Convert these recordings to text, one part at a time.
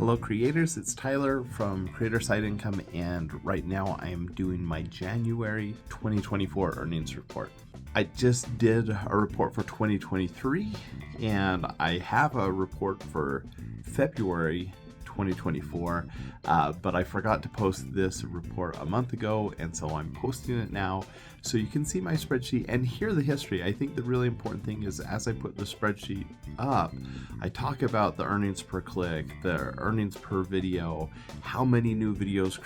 Hello creators, it's Tyler from Creator Side Income, and right now I am doing my January 2024 earnings report. I just did a report for 2023 and I have a report for February 2024, but I forgot to post this report a month ago, and so I'm posting it now so you can see my spreadsheet and hear the history. I think the really important thing is, as I put the spreadsheet up, I talk about the earnings per click, the earnings per video, how many new videos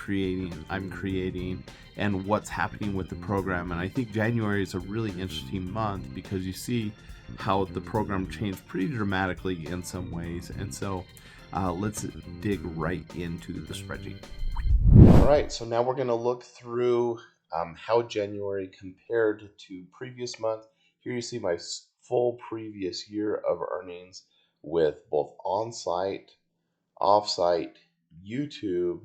I'm creating, and what's happening with the program. And I think January is a really interesting month because you see how the program changed pretty dramatically in some ways. And so let's dig right into the spreadsheet. All right, so now we're going to look through how January compared to previous month. Here you see my full previous year of earnings with both on-site, off-site, YouTube,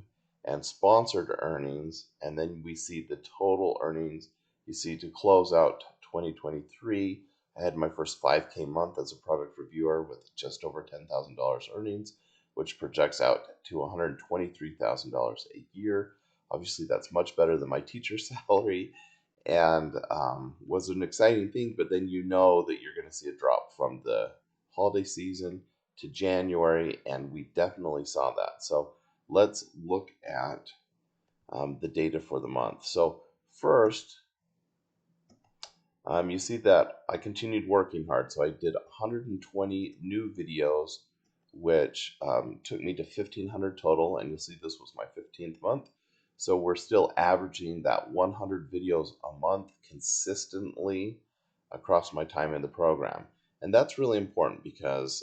and sponsored earnings. And then we see the total earnings. You see, to close out 2023, I had my first 5K month as a product reviewer with just over $10,000 earnings, which projects out to $123,000 a year. Obviously, that's much better than my teacher salary, and was an exciting thing. But then you know that you're going to see a drop from the holiday season to January, and we definitely saw that. So let's look at the data for the month. So first, you see that I continued working hard. So I did 120 new videos, which took me to 1,500 total, and you'll see this was my 15th month. So we're still averaging that 100 videos a month consistently across my time in the program. And that's really important because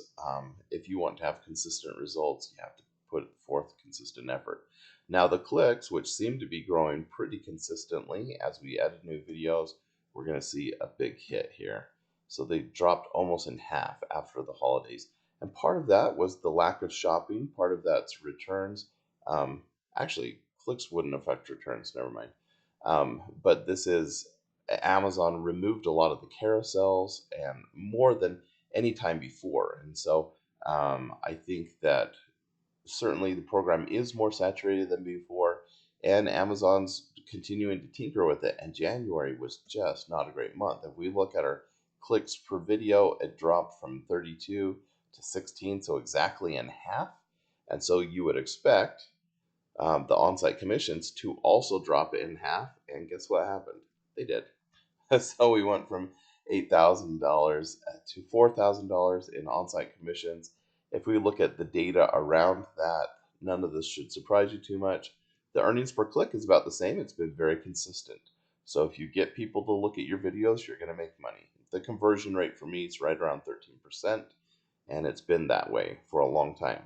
if you want to have consistent results, you have to put forth consistent effort. Now the clicks, which seem to be growing pretty consistently as we added new videos, we're going to see a big hit here. So they dropped almost in half after the holidays. And part of that was the lack of shopping. Part of that's returns. Actually, clicks wouldn't affect returns, never mind. But this is Amazon removed a lot of the carousels, and more than any time before. And so I think that certainly the program is more saturated than before, and Amazon's continuing to tinker with it. And January was just not a great month. If we look at our clicks per video, it dropped from 32 to 16, so exactly in half. And so you would expect the on-site commissions to also drop it in half. And guess what happened? They did. So we went from $8,000 to $4,000 in on-site commissions. If we look at the data around that, none of this should surprise you too much. The earnings per click is about the same. It's been very consistent. So if you get people to look at your videos, you're going to make money. The conversion rate for me is right around 13%, and it's been that way for a long time.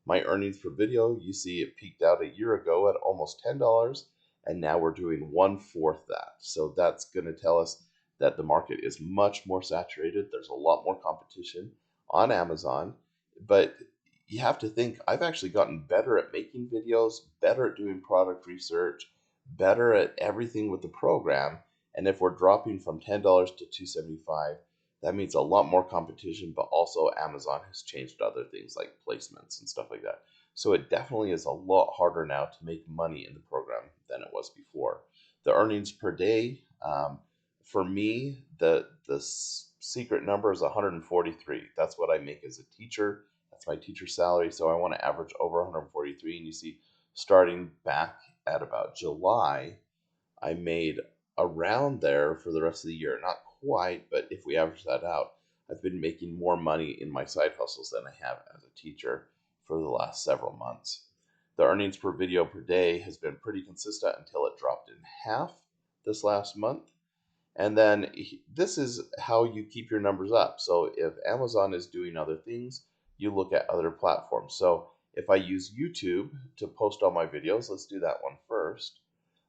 My earnings per video, you see it peaked out a year ago at almost $10, and now we're doing 1/4 that. So that's going to tell us that the market is much more saturated. There's a lot more competition on Amazon, but you have to think, I've actually gotten better at making videos, better at doing product research, better at everything with the program. And if we're dropping from $10 to $275, that means a lot more competition, but also Amazon has changed other things like placements and stuff like that. So it definitely is a lot harder now to make money in the program than it was before. The earnings per day, for me, the secret number is 143. That's what I make as a teacher. That's my teacher salary. So I want to average over 143. And you see, starting back at about July, I made around there for the rest of the year. Not quite, but if we average that out, I've been making more money in my side hustles than I have as a teacher for the last several months. The earnings per video per day has been pretty consistent until it dropped in half this last month. And then this is how you keep your numbers up. So if Amazon is doing other things, you look at other platforms. So if I use YouTube to post all my videos, let's do that one first.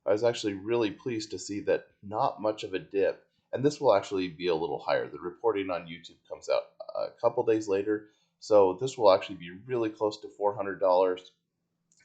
I was actually really pleased to see that not much of a dip, and this will actually be a little higher. The reporting on YouTube comes out a couple days later, so this will actually be really close to $400.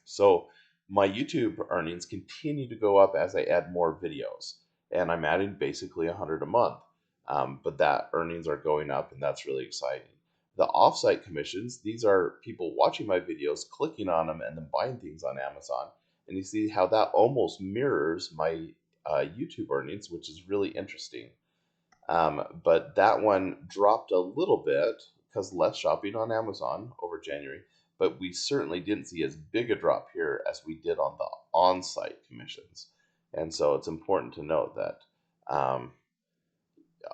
So my YouTube earnings continue to go up as I add more videos, and I'm adding basically 100 a month. But that earnings are going up, and that's really exciting. The offsite commissions, these are people watching my videos, clicking on them, and then buying things on Amazon. And you see how that almost mirrors my YouTube earnings, which is really interesting. But that one dropped a little bit because less shopping on Amazon over January. But we certainly didn't see as big a drop here as we did on the on-site commissions. And so it's important to note that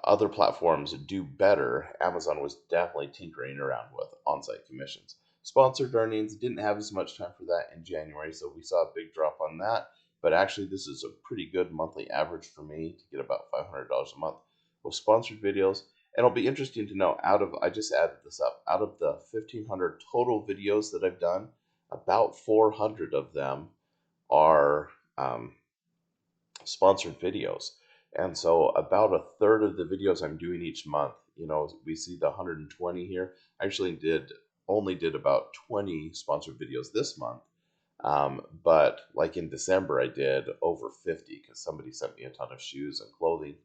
other platforms do better. Amazon was definitely tinkering around with on-site commissions. Sponsored earnings, didn't have as much time for that in January, so we saw a big drop on that. But actually, this is a pretty good monthly average for me to get about $500 a month with sponsored videos. And it'll be interesting to know, I just added this up, out of the 1,500 total videos that I've done, about 400 of them are sponsored videos. And so about a third of the videos I'm doing each month, we see the 120 here. I actually only did about 20 sponsored videos this month. But like in December, I did over 50 because somebody sent me a ton of shoes and clothing.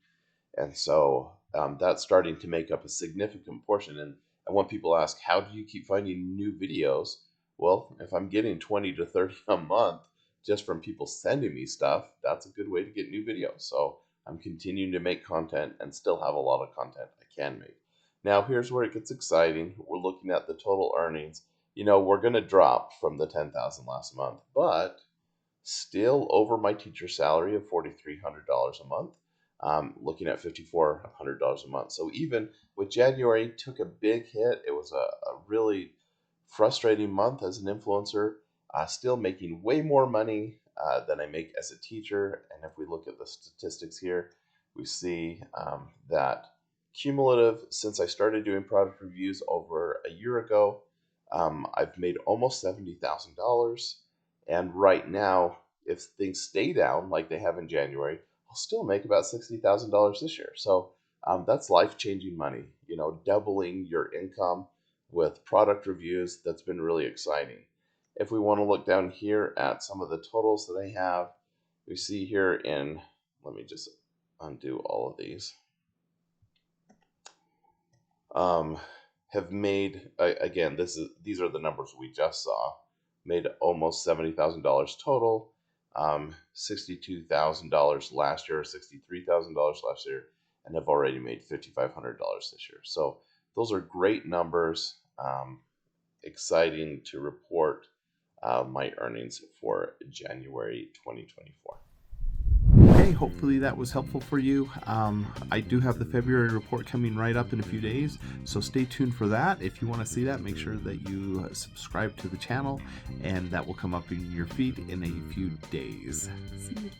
And so that's starting to make up a significant portion. And when people ask, how do you keep finding new videos? Well, if I'm getting 20 to 30 a month just from people sending me stuff, that's a good way to get new videos. So I'm continuing to make content and still have a lot of content I can make. Now, here's where it gets exciting. We're looking at the total earnings. We're going to drop from the $10,000 last month, but still over my teacher salary of $4,300 a month. Looking at $5,400 a month. So even with January took a big hit, it was a really frustrating month as an influencer, still making way more money than I make as a teacher. And if we look at the statistics here, we see that cumulative since I started doing product reviews over a year ago, I've made almost $70,000. And right now, if things stay down like they have in January, I'll still make about $60,000 this year. So that's life-changing money, doubling your income with product reviews. That's been really exciting. If we want to look down here at some of the totals that I have, we see here let me just undo all of these, have made, again, these are the numbers we just saw, made almost $70,000 total. $62,000 last year, $63,000 last year, and have already made $5,500 this year. So those are great numbers. Exciting to report my earnings for January 2024. Okay, hopefully that was helpful for you. I do have the February report coming right up in a few days, so stay tuned for that. If you want to see that, make sure that you subscribe to the channel, and that will come up in your feed in a few days. See you.